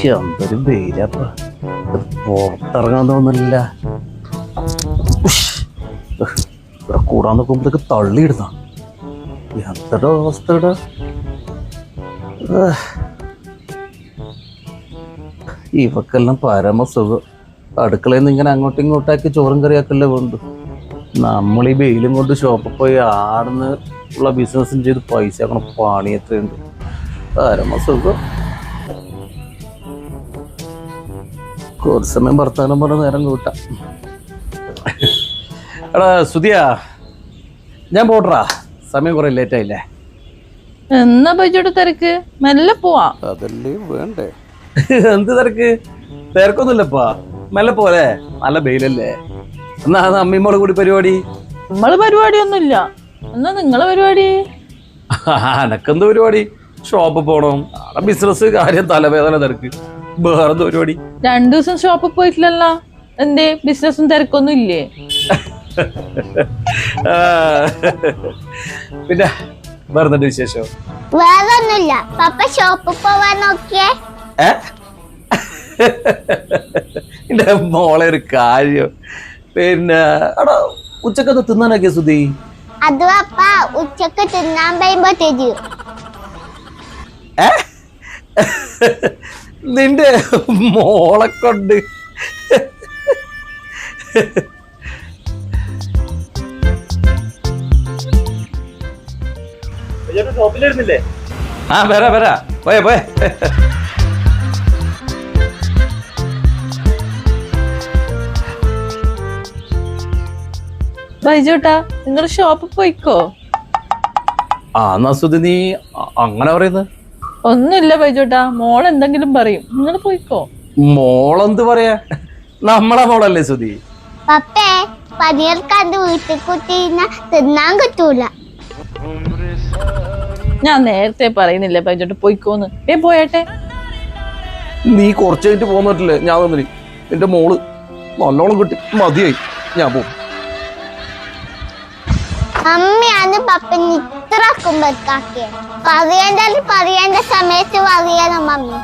എന്തൊരു വെയിലപ്പ പുറത്തിറങ്ങാൻ തോന്നില്ല. ഇവിടെ കൂടാൻ നോക്കുമ്പോഴത്തേക്ക് തള്ളിയിടുന്ന എന്തൊരു അവസ്ഥയുടെ. ഇവക്കെല്ലാം പരമസുഖം. അടുക്കളയിൽ നിന്ന് ഇങ്ങനെ അങ്ങോട്ടും ഇങ്ങോട്ടാക്കി ചോറും കറിയാക്കല്ലേ വേണ്ടു. നമ്മൾ ഈ വെയിലും കൊണ്ട് ഷോപ്പിൽ പോയി ആടുന്ന് ഉള്ള ബിസിനസ്സും ചെയ്ത് പൈസ ആക്കണം. പണി എത്രയുണ്ട്. പരമസുഖം. കുറച്ച് സമയം ഭർത്താനം പറഞ്ഞ നേരം കൂട്ടാം. എടാ സുധിയാ, ഞാൻ പോട്ടറാ. സമയം കുറെ ലേറ്റ് ആയില്ലേ? എന്നാ ബൈജോട്ട് തിരക്ക്? മെല്ലെ പോവാ. അതല്ലേ വേണ്ടേ. എന്ത് തിരക്ക്? തിരക്കൊന്നുമില്ലപ്പാ, മെല്ലെ പോലെ. നല്ല വെയിലല്ലേ. എന്നാ അമ്മീമ്മോട് കൂടി പരിപാടി? നമ്മള് പരിപാടിയൊന്നുമില്ല. എന്നാ നിങ്ങളെ പരിപാടി? എനക്കെന്ത് പരിപാടി? ഷോപ്പിൽ പോണം, ബിസിനസ് കാര്യം, തലവേദന, തിരക്ക്. വേറെന്ത് പരിപാടി? 2 ദിവസം ഷോപ്പിൽ പോയിട്ടില്ലല്ലോ. എന്തേ, ബിസിനസ്സും തിരക്കൊന്നും ഇല്ലേ? പിന്നെ വേറെന്തുണ്ട് വിശേഷം? വേറൊന്നുമില്ല. പപ്പ ഷോപ്പിൽ പോവാൻ നോക്കിയേ. എന്റെ മോളെ ഒരു കാര്യം. പിന്നെ എടാ, ഉച്ചക്കത്ത് തിന്നാനൊക്കെ സുധി? അത് പപ്പ ഉച്ചക്ക് തിന്നാൻ പറയുമ്പോ തരൂ. നിന്റെ മോളെ കൊണ്ട് വരാ വരാ. പോയെ പോയെ. ബൈജോട്ടാ, നിങ്ങൾ ഷോപ്പിൽ പോയിക്കോ. എന്നാ സുധി നീ അങ്ങനെ പറയുന്നത്? ഒന്നുമില്ല ബൈജോട്ടാ, മോൾ എന്തെങ്കിലും പറയും. നിങ്ങൾ പോയിക്കോ. മോളെന്ത് പറയാ? നമ്മളെ മോളല്ലേ സുധി. പപ്പേ, പനിയർക്കാണ്ട് വീട്ടിൽ കുത്തിയിരുന്ന തിന്നാൻ കിട്ടൂല. ഞാൻ നേരത്തെ പറയുന്നില്ല ബൈജോട്ട് പോയിക്കോന്ന്. പോയട്ടെ. നീ കുറച്ച് കഴിഞ്ഞിട്ട് പോന്നിട്ടില്ലേ? ഞാൻ തന്നില്ല. എന്റെ മോള് നല്ലോണം കിട്ടി, മതിയായി, ഞാൻ പോകും. അമ്മയാണ് പപ്പന് ഇത്ര കുമ്പക്കാക്കിയത്. പറയേണ്ട സമയത്ത് പറയണം മമ്മി.